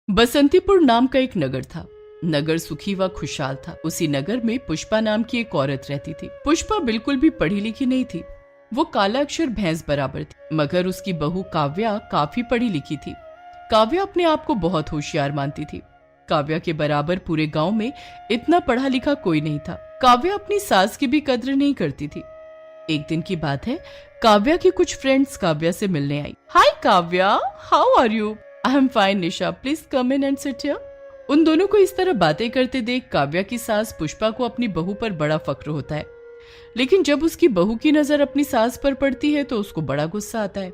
बसंतीपुर नाम का एक नगर था। नगर सुखी व खुशहाल था। उसी नगर में पुष्पा नाम की एक औरत रहती थी। पुष्पा बिल्कुल भी पढ़ी लिखी नहीं थी। वो काला अक्षर भैंस बराबर थी, मगर उसकी बहू काव्या काफी पढ़ी लिखी थी। काव्या अपने आप को बहुत होशियार मानती थी। काव्या के बराबर पूरे गांव में इतना पढ़ा लिखा कोई नहीं था। काव्या अपनी सास की भी कद्र नहीं करती थी। एक दिन की बात है, काव्या की कुछ फ्रेंड्स काव्या से मिलने आई। Hi Kavya, how are you? I am fine Nisha, please come in and sit here. उन दोनों को इस तरह बातें करते देख काव्या की सास पुष्पा को अपनी बहू पर बड़ा फक्र होता है, लेकिन जब उसकी बहू की नजर अपनी सास पर पड़ती है तो उसको बड़ा गुस्सा आता है।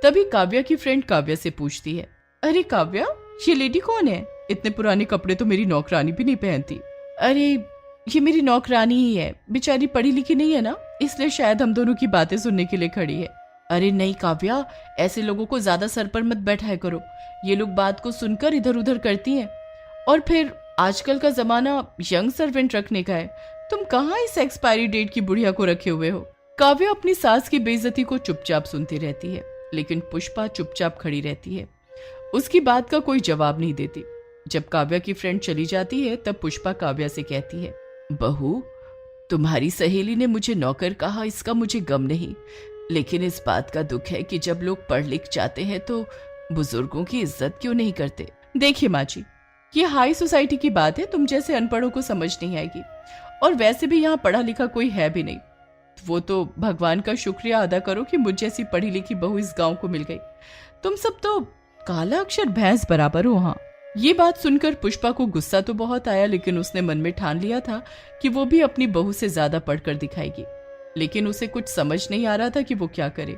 तभी काव्या की फ्रेंड काव्या से पूछती है, अरे काव्या, ये लेडी कौन है? इतने पुराने कपड़े तो मेरी नौकरानी भी नहीं पहनती। अरे ये मेरी नौकरानी ही है, बेचारी पढ़ी लिखी नहीं है ना, इसलिए शायद हम दोनों की बातें सुनने के लिए खड़ी है। अरे नहीं काव्या, ऐसे लोगों को ज्यादा सर पर मत बैठाया करो, ये लोग बात को सुनकर इधर उधर करती हैं। और फिर आजकल का जमाना यंग सर्वेंट रखने का है, तुम कहाँ इस एक्सपायरी डेट की बुढ़िया को रखे हुए हो? काव्या अपनी सास की बेइज्जती को चुपचाप सुनती रहती है, लेकिन पुष्पा चुपचाप खड़ी रहती है, उसकी बात का कोई जवाब नहीं देती। जब काव्या की फ्रेंड चली जाती है तब पुष्पा काव्या से कहती है, बहू, तुम्हारी सहेली ने मुझे नौकर कहा, इसका मुझे गम नहीं, लेकिन इस बात का दुख है कि जब लोग पढ़ लिख जाते हैं तो बुजुर्गों की इज्जत क्यों नहीं करते। देखिए माँ जी, ये हाई सोसाइटी की बात है, तुम जैसे अनपढ़ों को समझ नहीं आएगी, और वैसे भी यहाँ पढ़ा लिखा कोई है भी नहीं। वो तो भगवान का शुक्रिया अदा करो कि मुझ जैसी पढ़ी लिखी बहू इस गांव को मिल गई। तुम सब तो काला अक्षर भैंस बराबर हो। हाँ, ये बात सुनकर पुष्पा को गुस्सा तो बहुत आया, लेकिन उसने मन में ठान लिया था कि वो भी अपनी बहू से ज्यादा पढ़कर दिखाएगी, लेकिन उसे कुछ समझ नहीं आ रहा था कि वो क्या करे।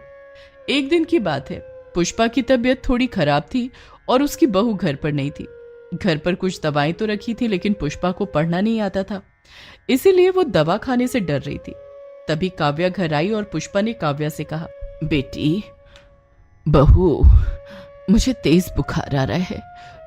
एक दिन की बात है, पुष्पा की तबीयत थोड़ी खराब थी और उसकी बहू घर पर नहीं थी। घर पर कुछ दवाएं तो रखी थी, लेकिन पुष्पा को पढ़ना नहीं आता था, इसीलिए वो दवा खाने से डर रही थी। तभी काव्या घर आई और पुष्पा ने काव्या से कहा, बेटी, बहू, मुझे तेज बुखार आ रहा है,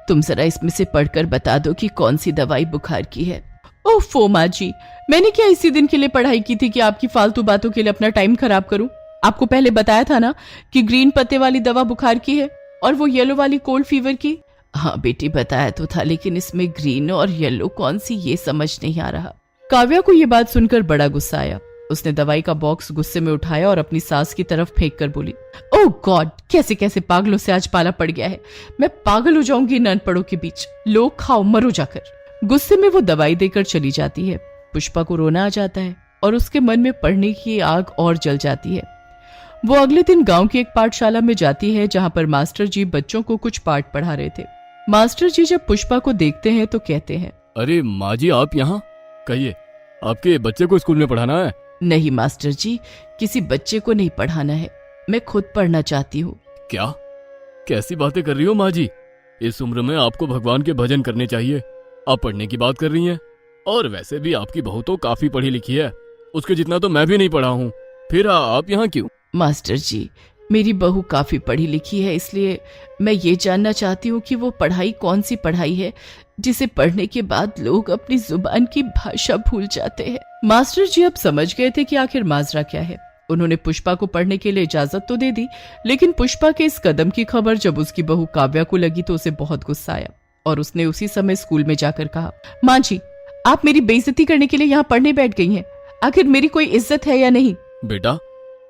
तुम जरा इसमें से पढ़कर बता दो कि कौन सी दवाई बुखार की है। ओफो माँ जी, मैंने क्या इसी दिन के लिए पढ़ाई की थी कि आपकी फालतू बातों के लिए अपना टाइम खराब करूं? आपको पहले बताया था ना कि ग्रीन पत्ते वाली दवा बुखार की है और वो येलो वाली कोल्ड फीवर की। हाँ बेटी, बताया तो था, लेकिन इसमें ग्रीन और येलो कौन सी ये समझ नहीं आ रहा। काव्या को ये बात सुनकर बड़ा गुस्सा आया। उसने दवाई का बॉक्स गुस्से में उठाया और अपनी सास की तरफ फेंक कर बोली, ओह गॉड, कैसे कैसे पागलों से आज पाला पड़ गया है, मैं पागल हो जाऊंगी इन अनपढ़ों के बीच, लो खाओ मरो जाकर। गुस्से में वो दवाई देकर चली जाती है। पुष्पा को रोना आ जाता है और उसके मन में पढ़ने की आग और जल जाती है। वो अगले दिन गांव की एक पाठशाला में जाती है, जहां पर मास्टर जी बच्चों को कुछ पाठ पढ़ा रहे थे। मास्टर जी जब पुष्पा को देखते हैं तो कहते हैं, अरे माँ जी, आप यहाँ? कहिए, आपके बच्चे को स्कूल में पढ़ाना है? नहीं मास्टर जी, किसी बच्चे को नहीं पढ़ाना है, मैं खुद पढ़ना चाहती हूँ। क्या? कैसी बातें कर रही हो माँ जी? इस उम्र में आपको भगवान के भजन करने चाहिए, आप पढ़ने की बात कर रही हैं। और वैसे भी आपकी बहू तो काफी पढ़ी लिखी है, उसके जितना तो मैं भी नहीं पढ़ा हूँ, फिर आप यहाँ क्यों? मास्टर जी, मेरी बहू काफी पढ़ी लिखी है, इसलिए मैं ये जानना चाहती हूँ कि वो पढ़ाई कौन सी पढ़ाई है जिसे पढ़ने के बाद लोग अपनी जुबान की भाषा भूल जाते हैं। मास्टर जी अब समझ गए थे कि आखिर माजरा क्या है। उन्होंने पुष्पा को पढ़ने के लिए इजाजत तो दे दी, लेकिन पुष्पा के इस कदम की खबर जब उसकी बहू काव्या को लगी तो उसे बहुत गुस्सा आया और उसने उसी समय स्कूल में जाकर कहा, माँ जी, आप मेरी बेइज्जती करने के लिए यहाँ पढ़ने बैठ गई हैं, आखिर मेरी कोई इज्जत है या नहीं? बेटा,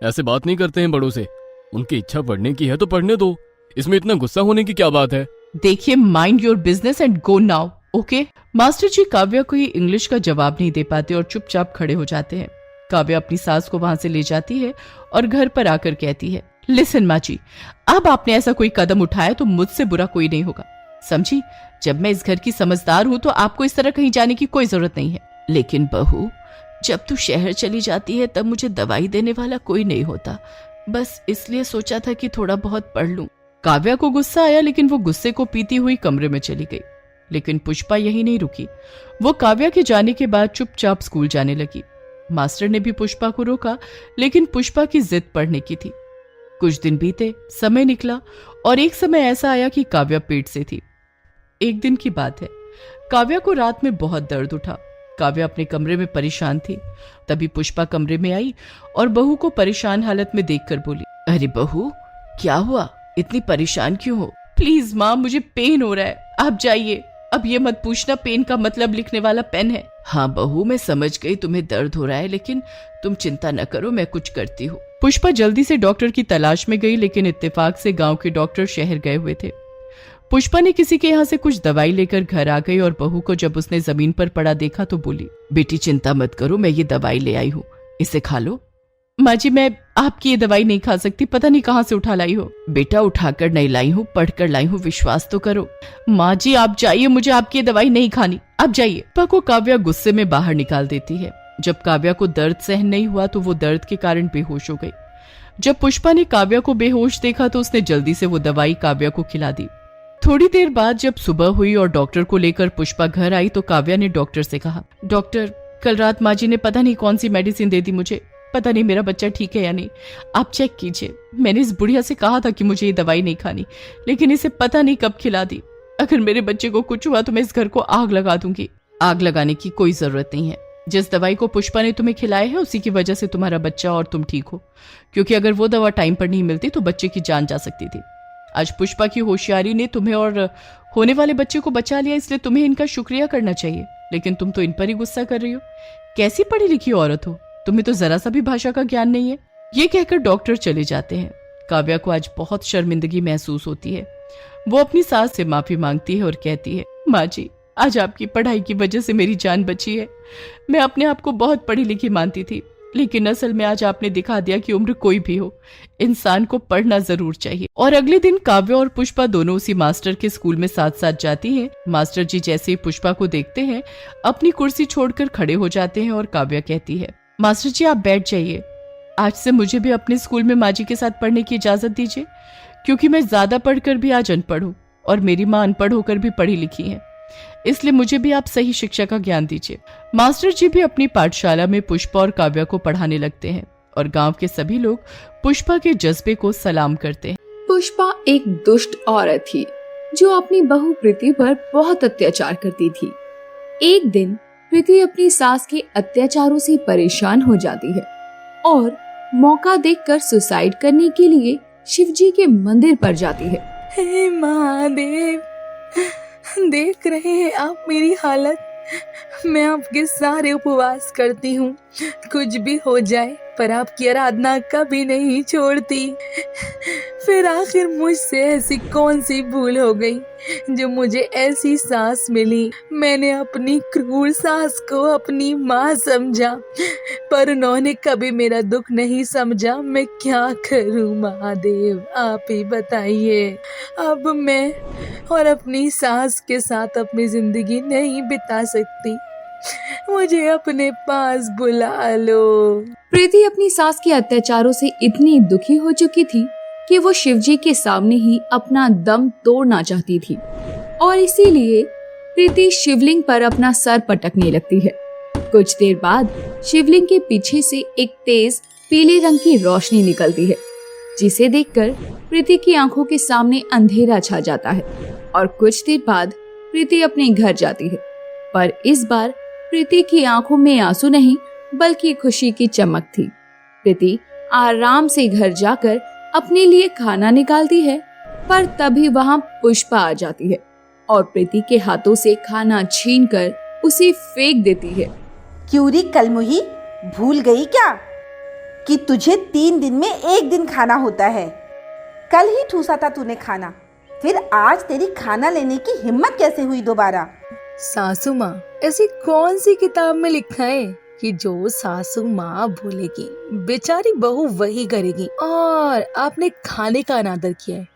ऐसे बात नहीं करते हैं बड़ों से, उनकी इच्छा पढ़ने की है तो पढ़ने दो, इसमें इतना गुस्सा होने की क्या बात है? देखिए, mind your business and go now, okay? Master ji Kavya को ये इंग्लिश का जवाब नहीं दे पाते और चुपचाप खड़े हो जाते हैं। काव्या अपनी सास को वहां से ले जाती है और घर पर आकर कहती है, लिसन माँ जी, अब आपने ऐसा कोई कदम उठाया तो मुझसे बुरा कोई नहीं होगा, समझी? जब मैं इस घर की समझदार हूँ तो आपको इस तरह कहीं जाने की कोई जरूरत नहीं है। लेकिन बहू, जब तू शहर चली जाती है तब मुझे दवाई देने वाला कोई नहीं होता, बस इसलिए सोचा था कि थोड़ा बहुत पढ़ लूं। काव्या को गुस्सा आया, लेकिन वो गुस्से को पीती हुई कमरे में चली गई। लेकिन पुष्पा यही नहीं रुकी, वो काव्या के जाने के बाद चुपचाप स्कूल जाने लगी। मास्टर ने भी पुष्पा को रोका, लेकिन पुष्पा की जिद पढ़ने की थी। कुछ दिन बीते, समय निकला और एक समय ऐसा आया कि काव्या पेट से थी। एक दिन की बात है, काव्या को रात में बहुत दर्द उठा। काव्या अपने कमरे में परेशान थी। तभी पुष्पा कमरे में आई और बहू को परेशान हालत में देखकर बोली, अरे बहू, क्या हुआ, इतनी परेशान क्यों हो? प्लीज माँ, मुझे पेन हो रहा है, आप जाइए। अब ये मत पूछना पेन का मतलब लिखने वाला पेन है। हाँ बहू, मैं समझ गई तुम्हें दर्द हो रहा है, लेकिन तुम चिंता न करो, मैं कुछ करती हूँ। पुष्पा जल्दी से डॉक्टर की तलाश में गई, लेकिन इत्तेफाक से गांव के डॉक्टर शहर गए हुए थे। पुष्पा ने किसी के यहाँ से कुछ दवाई लेकर घर आ गई और बहू को जब उसने जमीन पर पड़ा देखा तो बोली, बेटी चिंता मत करो, मैं ये दवाई ले आई हूँ, इसे खा लो। माँ जी, मैं आपकी ये दवाई नहीं खा सकती, पता नहीं कहाँ से उठा लाई हो। बेटा उठाकर नहीं लाई हूँ, पढ़कर लाई हूँ, विश्वास तो करो। माँ जी आप जाइए, मुझे आपकी ये दवाई नहीं खानी, आप जाइए। पुष्पा को काव्या गुस्से में बाहर निकाल देती है। जब काव्या को दर्द सहन नहीं हुआ तो वो दर्द के कारण बेहोश हो गई। जब पुष्पा ने काव्या को बेहोश देखा तो उसने जल्दी से वो दवाई काव्या को खिला दी। थोड़ी देर बाद जब सुबह हुई और डॉक्टर को लेकर पुष्पा घर आई तो काव्या ने डॉक्टर से कहा, डॉक्टर कल रात माँ जी ने पता नहीं कौन सी मेडिसिन दे दी मुझे, पता नहीं मेरा बच्चा ठीक है या नहीं, आप चेक कीजिए। मैंने इस बुढ़िया से कहा था कि मुझे ये दवाई नहीं खानी, लेकिन इसे पता नहीं कब खिला दी। अगर मेरे बच्चे को कुछ हुआ तो मैं इस घर को आग लगा दूंगी। आग लगाने की कोई जरूरत नहीं है, जिस दवाई को पुष्पा ने तुम्हें खिलाया है उसी की वजह से तुम्हारा बच्चा और तुम ठीक हो, क्योंकि अगर वो दवा टाइम पर नहीं मिलती तो बच्चे की जान जा सकती थी। आज पुष्पा की होशियारी ने तुम्हें और होने वाले बच्चे को बचा लिया, इसलिए तुम्हें इनका शुक्रिया करना चाहिए, लेकिन तुम तो इन पर ही गुस्सा कर रही हो। कैसी पढ़ी लिखी औरत हो, तुम्हें तो जरा सा भी भाषा का ज्ञान नहीं है। ये कहकर डॉक्टर चले जाते हैं। काव्या को आज बहुत शर्मिंदगी महसूस होती है। वो अपनी सास से माफी मांगती है और कहती है, माँ जी आज आपकी पढ़ाई की वजह से मेरी जान बची है। मैं अपने आप को बहुत पढ़ी लिखी मानती थी, लेकिन असल में आज आपने दिखा दिया कि उम्र कोई भी हो, इंसान को पढ़ना जरूर चाहिए। और अगले दिन काव्या और पुष्पा दोनों उसी मास्टर के स्कूल में साथ साथ जाती हैं। मास्टर जी जैसे ही पुष्पा को देखते हैं अपनी कुर्सी छोड़कर खड़े हो जाते हैं और काव्या कहती है, मास्टर जी आप बैठ जाइए, आज से मुझे भी अपने स्कूल में माँ जी के साथ पढ़ने की इजाजत दीजिए, क्योंकि मैं ज्यादा पढ़कर भी आज अनपढ़ हूँ और मेरी माँ अनपढ़ होकर भी पढ़ी लिखी है, इसलिए मुझे भी आप सही शिक्षा का ज्ञान दीजिए। मास्टर जी भी अपनी पाठशाला में पुष्पा और काव्या को पढ़ाने लगते हैं और गांव के सभी लोग पुष्पा के जज्बे को सलाम करते हैं। पुष्पा एक दुष्ट औरत थी जो अपनी बहू प्रीति पर बहुत अत्याचार करती थी। एक दिन प्रीति अपनी सास के अत्याचारों से परेशान हो जाती है और मौका देखकर सुसाइड करने के लिए शिवजी के मंदिर पर जाती है। हे महादेव, देख रहे हैं आप मेरी हालत, मैं आपके सारे उपवास करती हूँ, कुछ भी हो जाए पर आपकी आराधना कभी नहीं छोड़ती। फिर आखिर मुझसे ऐसी कौन सी भूल हो गई जो मुझे ऐसी सास मिली। मैंने अपनी क्रूर सास को अपनी माँ समझा, पर उन्होंने कभी मेरा दुख नहीं समझा। मैं क्या करूँ महादेव, आप ही बताइए। अब मैं और अपनी सास के साथ अपनी जिंदगी नहीं बिता सकती, मुझे अपने पास बुला लो। प्रीति अपनी सास के अत्याचारों से इतनी दुखी हो चुकी थी कि वो शिवजी के सामने ही अपना दम तोड़ना चाहती थी और इसीलिए प्रीति शिवलिंग पर अपना सर पटकने लगती है। कुछ देर बाद शिवलिंग के पीछे से एक तेज पीले रंग की रोशनी निकलती है, जिसे देखकर प्रीति की आंखों के सामने अंधेरा छा जाता है और कुछ देर बाद प्रीति अपने घर जाती है। पर इस बार प्रीति की आंखों में आंसू नहीं बल्कि खुशी की चमक थी। प्रीति आराम से घर जाकर अपने लिए खाना निकालती है, पर तभी वहाँ पुष्पा आ जाती है और प्रीति के हाथों से खाना छीनकर उसे फेंक देती है। क्यों री कलमुही, भूल गई क्या कि तुझे 3 दिन में 1 दिन खाना होता है? कल ही ठूसा था तूने खाना, फिर आज तेरी खाना लेने की हिम्मत कैसे हुई दोबारा? सासू माँ, ऐसी कौन सी किताब में लिखा है कि जो सासू माँ बोलेगी बेचारी बहू वही करेगी, और आपने खाने का अनादर किया है,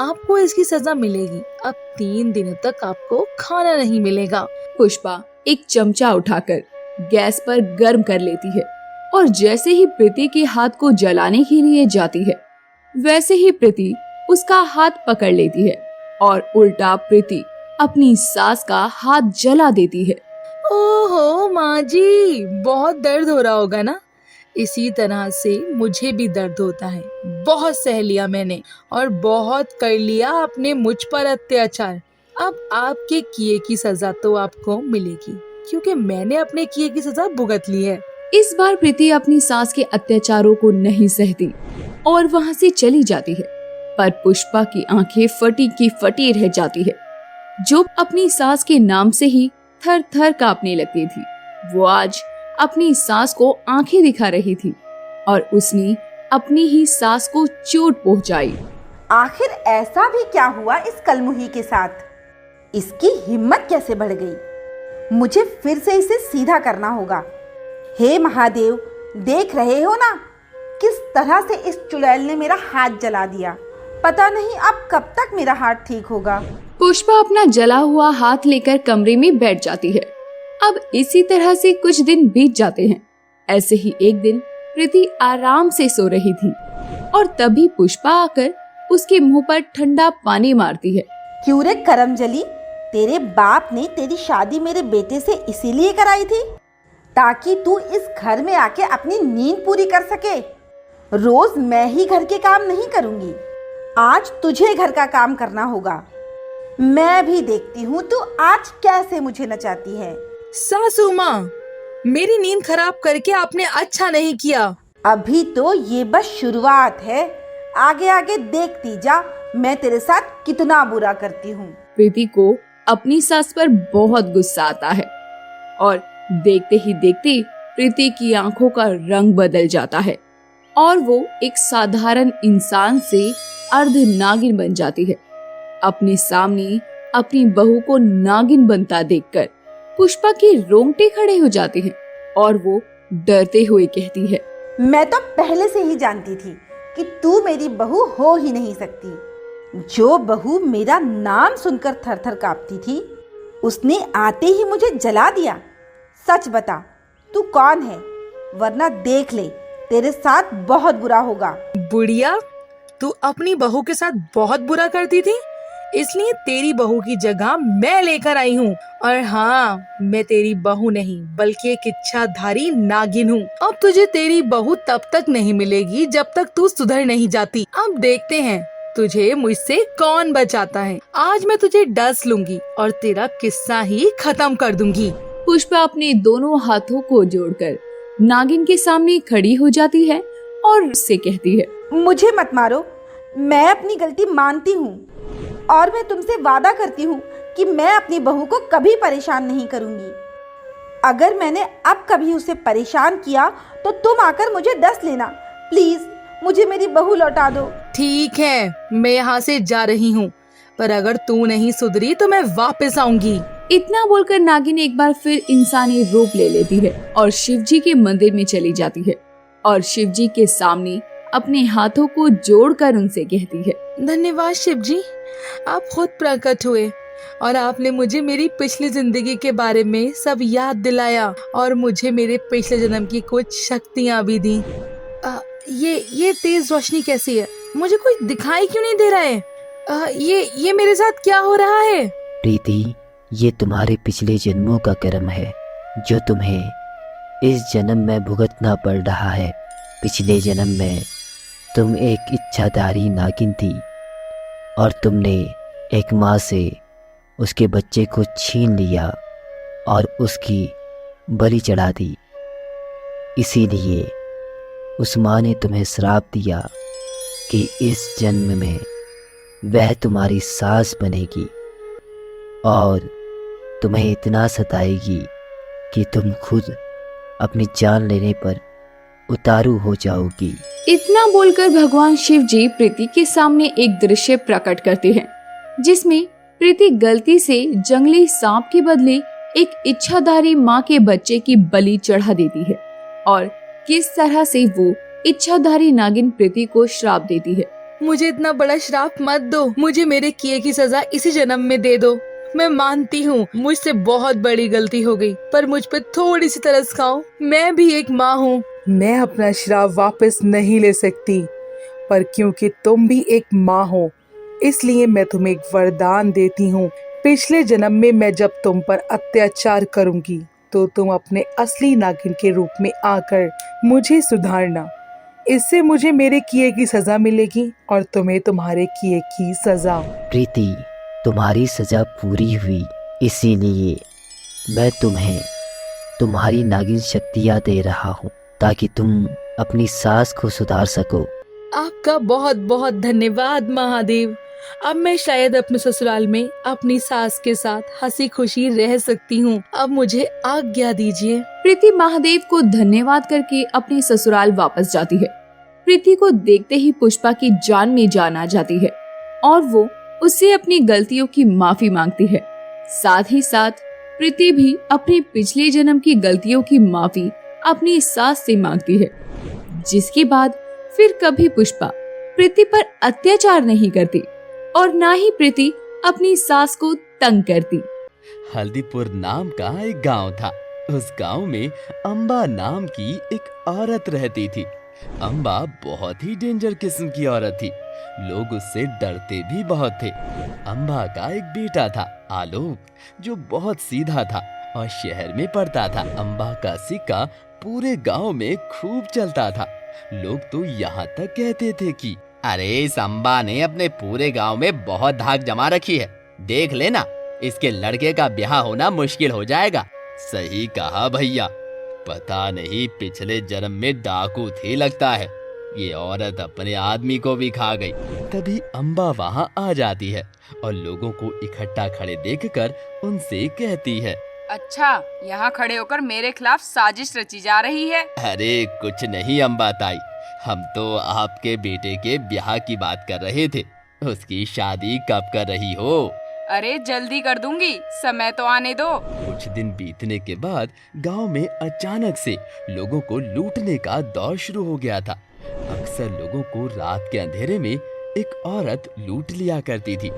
आपको इसकी सजा मिलेगी। अब 3 दिनों तक आपको खाना नहीं मिलेगा। पुष्पा एक चमचा उठाकर गैस पर गर्म कर लेती है और जैसे ही प्रीति के हाथ को जलाने के लिए जाती है, वैसे ही प्रीति उसका हाथ पकड़ लेती है और उल्टा प्रीति अपनी सास का हाथ जला देती है। ओहो माँ जी, बहुत दर्द हो रहा होगा ना? इसी तरह से मुझे भी दर्द होता है। बहुत सह लिया मैंने और बहुत कर लिया आपने मुझ पर अत्याचार। अब आपके किए की सजा तो आपको मिलेगी, क्योंकि मैंने अपने किए की सजा भुगत ली है। इस बार प्रीति अपनी सास के अत्याचारों को नहीं सहती और वहाँ से चली जाती है, पर पुष्पा की आंखें फटी की फटी रह जाती है। जो अपनी सास के नाम से ही थर थर कांपने लगती थी, वो आज अपनी सास को आंखें दिखा रही थी और उसने अपनी ही सास को चोट पहुंचाई। आखिर ऐसा भी क्या हुआ इस कलमुही के साथ? इसकी हिम्मत कैसे बढ़ गई? मुझे फिर से इसे सीधा करना होगा। हे महादेव, देख रहे हो ना किस तरह से इस चुड़ैल ने मेरा हाथ जला दिया। पता नहीं अब कब तक मेरा हाथ ठीक होगा। पुष्पा अपना जला हुआ हाथ लेकर कमरे में बैठ जाती है। अब इसी तरह से कुछ दिन बीत जाते हैं। ऐसे ही एक दिन प्रीति आराम से सो रही थी और तभी पुष्पा आकर उसके मुंह पर ठंडा पानी मारती है। क्यों रे करमजली, तेरे बाप ने तेरी शादी मेरे बेटे से इसीलिए कराई थी ताकि तू इस घर में आके अपनी नींद पूरी कर सके। रोज मैं ही घर के काम नहीं करूंगी, आज तुझे घर का काम करना होगा। मैं भी देखती हूँ तू आज कैसे मुझे नचाती है। सासू माँ, मेरी नींद खराब करके आपने अच्छा नहीं किया। अभी तो ये बस शुरुआत है, आगे आगे देखती जा मैं तेरे साथ कितना बुरा करती हूँ। प्रीति को अपनी सास पर बहुत गुस्सा आता है और देखते ही देखते प्रीति की आंखों का रंग बदल जाता है और वो एक साधारण इंसान से अर्ध नागिन बन जाती है। अपने सामने अपनी बहू को नागिन बनता देखकर पुष्पा के रोंगटे खड़े हो जाते हैं और वो डरते हुए कहती है, मैं तो पहले से ही जानती थी कि तू मेरी बहू हो ही नहीं सकती। जो बहू मेरा नाम सुनकर थर थर कांपती थी, उसने आते ही मुझे जला दिया। सच बता, तू कौन है? वरना देख ले, तेरे साथ बहुत बुरा होगा। बुढ़िया, तू अपनी बहू के साथ बहुत बुरा करती थी, इसलिए तेरी बहू की जगह मैं लेकर आई हूँ। और हाँ, मैं तेरी बहू नहीं बल्कि एक इच्छाधारी नागिन हूँ। अब तुझे तेरी बहू तब तक नहीं मिलेगी जब तक तू सुधर नहीं जाती। अब देखते हैं तुझे मुझसे कौन बचाता है। आज मैं तुझे डस लूंगी और तेरा किस्सा ही खत्म कर दूंगी। पुष्पा अपने दोनों हाथों को जोड़कर नागिन के सामने खड़ी हो जाती है और उससे कहती है, मुझे मत मारो, मैं अपनी गलती मानती हूँ और मैं तुमसे वादा करती हूँ कि मैं अपनी बहू को कभी परेशान नहीं करूँगी। अगर मैंने अब कभी उसे परेशान किया तो तुम आकर मुझे डस लेना। प्लीज मुझे मेरी बहू लौटा दो। ठीक है, मैं यहाँ से जा रही हूँ, पर अगर तू नहीं सुधरी तो मैं वापस आऊंगी। इतना बोलकर नागिन एक बार फिर इंसानी रूप ले लेती है और शिवजी के मंदिर में चली जाती है और शिवजी के सामने अपने हाथों को जोड़कर उनसे कहती है, धन्यवाद शिव जी, आप खुद प्रकट हुए और आपने मुझे मेरी पिछली जिंदगी के बारे में सब याद दिलाया और मुझे मेरे पिछले जन्म की कुछ शक्तियाँ भी दी। ये तेज रोशनी कैसी है? मुझे कुछ दिखाई क्यों नहीं दे रहा है? ये मेरे साथ क्या हो रहा है? प्रीति, ये तुम्हारे पिछले जन्मों का कर्म है जो तुम्हें इस जन्म में भुगतना पड़ रहा है। पिछले जन्म में तुम एक इच्छाधारी नागिन थी और तुमने एक माँ से उसके बच्चे को छीन लिया और उसकी बलि चढ़ा दी। इसीलिए उस माँ ने तुम्हें श्राप दिया कि इस जन्म में वह तुम्हारी सास बनेगी और तुम्हें इतना सताएगी कि तुम खुद अपनी जान लेने पर उतारू हो जाओगी। इतना बोलकर भगवान शिव जी प्रीति के सामने एक दृश्य प्रकट करते हैं जिसमें प्रीति गलती से जंगली सांप के बदले एक इच्छाधारी माँ के बच्चे की बलि चढ़ा देती है और किस तरह से वो इच्छाधारी नागिन प्रीति को श्राप देती है। मुझे इतना बड़ा श्राप मत दो, मुझे मेरे किए की सजा इसी जन्म में दे दो। मैं मानती हूँ मुझसे बहुत बड़ी गलती हो गई, पर मुझ पे थोड़ी सी तरस खाओ। मैं भी एक माँ हूँ, मैं अपना श्राप वापस नहीं ले सकती, पर क्योंकि तुम भी एक माँ हो इसलिए मैं तुम्हें एक वरदान देती हूँ। पिछले जन्म में मैं जब तुम पर अत्याचार करूँगी तो तुम अपने असली नागिन के रूप में आकर मुझे सुधारना। इससे मुझे मेरे किए की सजा मिलेगी और तुम्हें तुम्हारे किए की सजा। प्रीति, तुम्हारी सजा पूरी हुई, इसीलिए मैं तुम्हें तुम्हारी नागिन शक्तियाँ दे रहा हूँ ताकि तुम अपनी सास को सुधार सको। आपका बहुत बहुत धन्यवाद महादेव। अब मैं शायद अपने ससुराल में अपनी सास के साथ हंसी खुशी रह सकती हूँ। अब मुझे आज्ञा दीजिए। प्रीति महादेव को धन्यवाद करके अपने ससुराल वापस जाती है। प्रीति को देखते ही पुष्पा की जान में जान आ जाती है और वो उससे अपनी गलतियों की माफी मांगती है। साथ ही साथ प्रीति भी अपने पिछले जन्म की गलतियों की माफी अपनी सास से मांगती है, जिसके बाद फिर कभी पुष्पा प्रीति पर अत्याचार नहीं करती और ना ही प्रीति अपनी सास को तंग करती। हल्दीपुर नाम का एक गांव था। उस गांव में अम्बा नाम की एक औरत रहती थी। अम्बा बहुत ही डेंजर किस्म की औरत थी। लोग उससे डरते भी बहुत थे। अम्बा का एक बेटा था आलोक, जो बहुत सीधा था और शहर में पढ़ता था। अम्बा का सिक्का पूरे गांव में खूब चलता था। लोग तो यहाँ तक कहते थे कि अरे इस अम्बा ने अपने पूरे गांव में बहुत धाक जमा रखी है, देख लेना इसके लड़के का ब्याह होना मुश्किल हो जाएगा। सही कहा भैया, पता नहीं पिछले जन्म में डाकू थी लगता है। ये औरत अपने आदमी को भी खा गई। तभी अम्बा वहाँ आ जाती है और लोगों को इकट्ठा खड़े देखकर उनसे कहती है, अच्छा, यहाँ खड़े होकर मेरे खिलाफ साजिश रची जा रही है। अरे कुछ नहीं अम्बा ताई, हम तो आपके बेटे के ब्याह की बात कर रहे थे। उसकी शादी कब कर रही हो? अरे जल्दी कर दूंगी, समय तो आने दो। कुछ दिन बीतने के बाद गांव में अचानक से लोगों को लूटने का दौर शुरू हो गया था। अक्सर लोगों को रात के अंधेरे में एक औरत लूट लिया करती थी।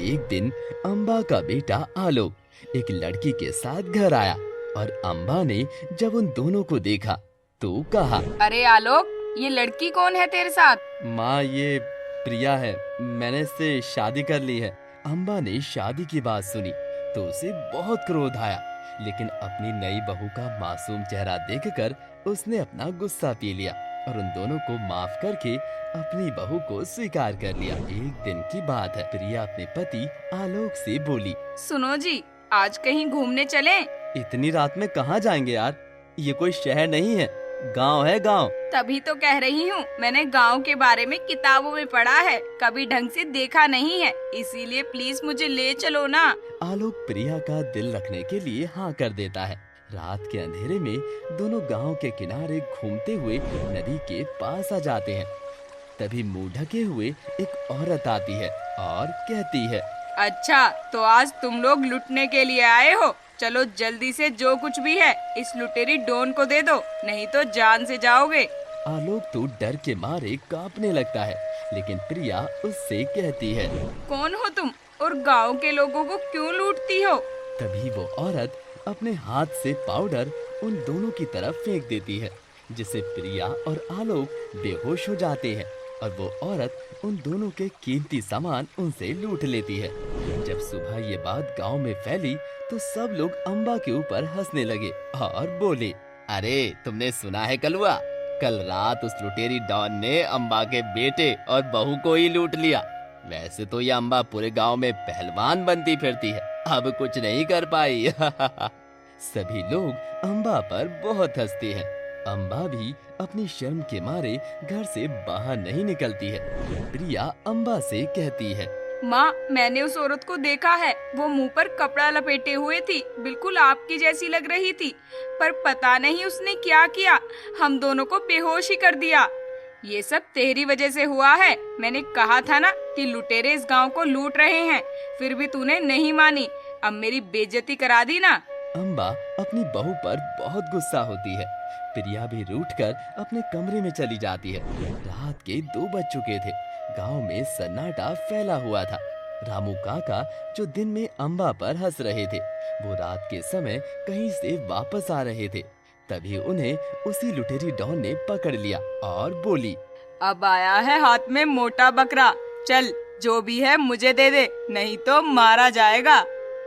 एक दिन अम्बा का बेटा आलोक एक लड़की के साथ घर आया और अम्बा ने जब उन दोनों को देखा तो कहा, अरे आलोक, ये लड़की कौन है तेरे साथ? माँ ये प्रिया है, मैंने इससे शादी कर ली है। अम्बा ने शादी की बात सुनी तो उसे बहुत क्रोध आया, लेकिन अपनी नई बहू का मासूम चेहरा देखकर उसने अपना गुस्सा पी लिया और उन दोनों को माफ करके अपनी बहू को स्वीकार कर लिया। एक दिन की बात है, प्रिया अपने पति आलोक से बोली, सुनो जी, आज कहीं घूमने चलें? इतनी रात में कहाँ जाएंगे यार, ये कोई शहर नहीं है, गांव है गांव। तभी तो कह रही हूँ, मैंने गांव के बारे में किताबों में पढ़ा है, कभी ढंग से देखा नहीं है, इसीलिए प्लीज मुझे ले चलो ना। आलोक प्रिया का दिल रखने के लिए हाँ कर देता है। रात के अंधेरे में दोनों गांव के किनारे घूमते हुए नदी के पास आ जाते हैं। तभी मुंह ढके हुए एक औरत आती है और कहती है, अच्छा, तो आज तुम लोग लुटने के लिए आए हो? चलो जल्दी से जो कुछ भी है इस लुटेरी डॉन को दे दो, नहीं तो जान से जाओगे। आलोक तो डर के मारे कांपने लगता है, लेकिन प्रिया उससे कहती है, कौन हो तुम और गांव के लोगों को क्यों लूटती हो? तभी वो औरत अपने हाथ से पाउडर उन दोनों की तरफ फेंक देती है, जिससे प्रिया और आलोक बेहोश हो जाते हैं और वो औरत उन दोनों के कीमती सामान उनसे लूट लेती है। जब सुबह ये बात गांव में फैली तो सब लोग अम्बा के ऊपर हंसने लगे और बोले, अरे तुमने सुना है कलुआ, कल रात उस लुटेरी डॉन ने अम्बा के बेटे और बहू को ही लूट लिया। वैसे तो ये अम्बा पूरे गांव में पहलवान बनती फिरती है, अब कुछ नहीं कर पाई। सभी लोग अम्बा पर बहुत हंसते हैं। अम्बा भी अपनी शर्म के मारे घर से बाहर नहीं निकलती है। प्रिया अम्बा से कहती है, माँ, मैंने उस औरत को देखा है, वो मुंह पर कपड़ा लपेटे हुए थी, बिल्कुल आपकी जैसी लग रही थी, पर पता नहीं उसने क्या किया, हम दोनों को बेहोश ही कर दिया। ये सब तेरी वजह से हुआ है। मैंने कहा था ना कि लुटेरे इस गांव को लूट रहे हैं, फिर भी तूने नहीं मानी। अब मेरी बेइज्जती करा दी ना। अम्बा अपनी बहू पर बहुत गुस्सा होती है। प्रिया भी रूठकर अपने कमरे में चली जाती है। रात के 2 बज चुके थे। गांव में सन्नाटा फैला हुआ था। रामू काका जो दिन में अम्बा पर हंस रहे थे, वो रात के समय कहीं से वापस आ रहे थे। तभी उन्हें उसी लुटेरी डॉन ने पकड़ लिया और बोली, अब आया है हाथ में मोटा बकरा, चल जो भी है मुझे दे दे, नहीं तो मारा जाएगा।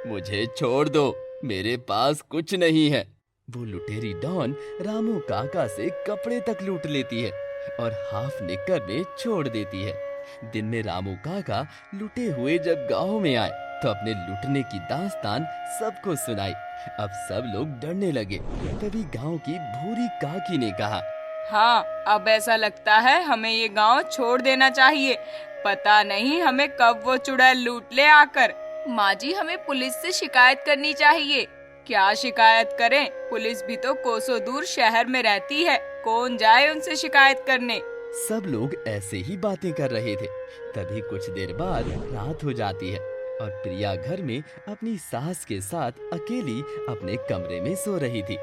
मुझे छोड़ दो, मेरे पास कुछ नहीं है। वो लुटेरी डॉन रामू काका से कपड़े तक लूट लेती है और हाफ निक्कर में छोड़ देती है। दिन में रामू काका लुटे हुए जब गांव में आए तो अपने लुटने की दास्तान सबको सुनाई। अब सब लोग डरने लगे। तभी गांव की भूरी काकी ने कहा, हाँ, अब ऐसा लगता है हमें ये गांव छोड़ देना चाहिए। पता नहीं हमें कब वो चुड़ैल लूट ले आकर। माँ जी, हमें पुलिस से शिकायत करनी चाहिए। क्या शिकायत करें? पुलिस भी तो कोसों दूर शहर में रहती है, कौन जाए उनसे शिकायत करने। सब लोग ऐसे ही बातें कर रहे थे। तभी कुछ देर बाद रात हो जाती है और प्रिया घर में अपनी सास के साथ अकेली अपने कमरे में सो रही थी।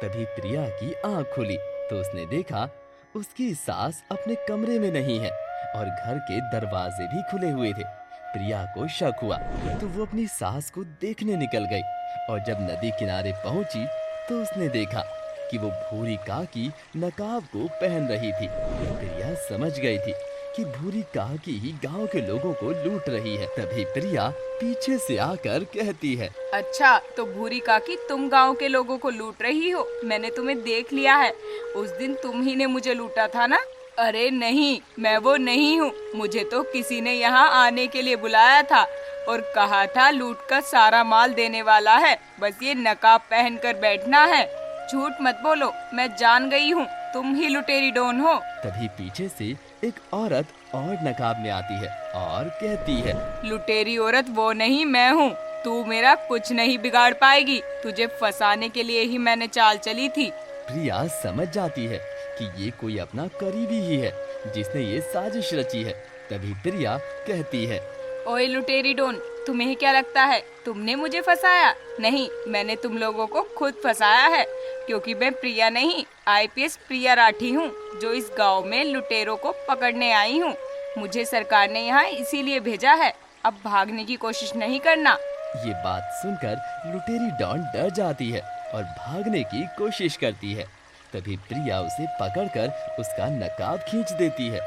तभी प्रिया की आंख खुली तो उसने देखा उसकी सास अपने कमरे में नहीं है और घर के दरवाजे भी खुले हुए थे। प्रिया को शक हुआ तो वो अपनी सास को देखने निकल गई और जब नदी किनारे पहुंची तो उसने देखा कि वो भूरी काकी नकाब को पहन रही थी। प्रिया समझ गई थी कि भूरी काकी ही गांव के लोगों को लूट रही है। तभी प्रिया पीछे से आकर कहती है, अच्छा, तो भूरी काकी तुम गांव के लोगों को लूट रही हो? मैंने तुम्हें देख लिया है, उस दिन तुम ही ने मुझे लूटा था ना? अरे नहीं, मैं वो नहीं हूँ। मुझे तो किसी ने यहाँ आने के लिए बुलाया था और कहा था लूट का सारा माल देने वाला है, बस ये नकाब पहन कर बैठना है। झूठ मत बोलो, मैं जान गई हूँ तुम ही लुटेरी डॉन हो। तभी पीछे से एक औरत और नकाब में आती है और कहती है, लुटेरी औरत वो नहीं, मैं हूँ। तू मेरा कुछ नहीं बिगाड़ पाएगी, तुझे फंसाने के लिए ही मैंने चाल चली थी। प्रिया समझ जाती है कि ये कोई अपना करीबी ही है जिसने ये साजिश रची है। तभी प्रिया कहती है, ओए लुटेरी डॉन, तुम्हें क्या लगता है तुमने मुझे फंसाया? नहीं, मैंने तुम लोगों को खुद फंसाया है, क्योंकि मैं प्रिया नहीं, आईपीएस प्रिया राठी हूँ, जो इस गांव में लुटेरों को पकड़ने आई हूँ। मुझे सरकार ने यहाँ इसीलिए भेजा है, अब भागने की कोशिश नहीं करना। ये बात सुनकर लुटेरी डॉन डर जाती है और भागने की कोशिश करती है। तभी प्रिया उसे पकड़कर उसका नकाब खींच देती है।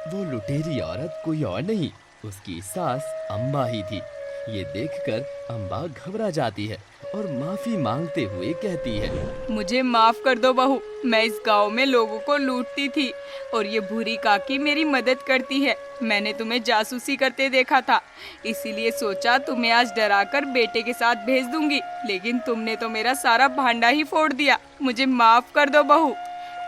वो लुटेरी औरत कोई और नहीं, उसकी सास अम्बा ही थी। ये देखकर अम्बा घबरा जाती है और माफी मांगते हुए कहती है, मुझे माफ कर दो बहू, मैं इस गांव में लोगों को लूटती थी और ये भूरी काकी मेरी मदद करती है। मैंने तुम्हें जासूसी करते देखा था, इसीलिए सोचा तुम्हें आज डराकर बेटे के साथ भेज दूंगी, लेकिन तुमने तो मेरा सारा भांडा ही फोड़ दिया। मुझे माफ कर दो बहू।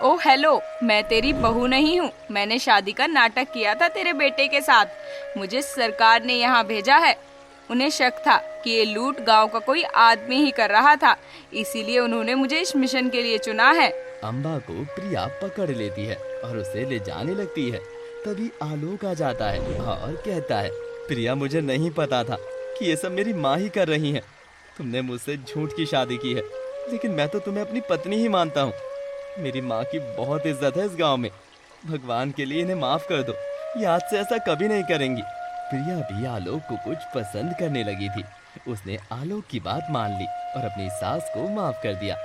ओ हेलो, मैं तेरी बहू नहीं हूँ, मैंने शादी का नाटक किया था तेरे बेटे के साथ। मुझे सरकार ने यहाँ भेजा है। उन्हें शक था कि ये लूट गांव का कोई आदमी ही कर रहा था, इसीलिए उन्होंने मुझे इस मिशन के लिए चुना है। अम्बा को प्रिया पकड़ लेती है और उसे ले जाने लगती है। तभी आलोक आ जाता है और कहता है, प्रिया, मुझे नहीं पता था कि ये सब मेरी माँ ही कर रही है। तुमने मुझसे झूठ की शादी की है, लेकिन मैं तो तुम्हें अपनी पत्नी ही मानता हूँ। मेरी माँ की बहुत इज्जत है इस गाँव में, भगवान के लिए इन्हें माफ कर दो, ये आज से ऐसा कभी नहीं करेंगी। प्रिया भी आलोक को कुछ पसंद करने लगी थी। उसने आलोक की बात मान ली और अपनी सास को माफ कर दिया।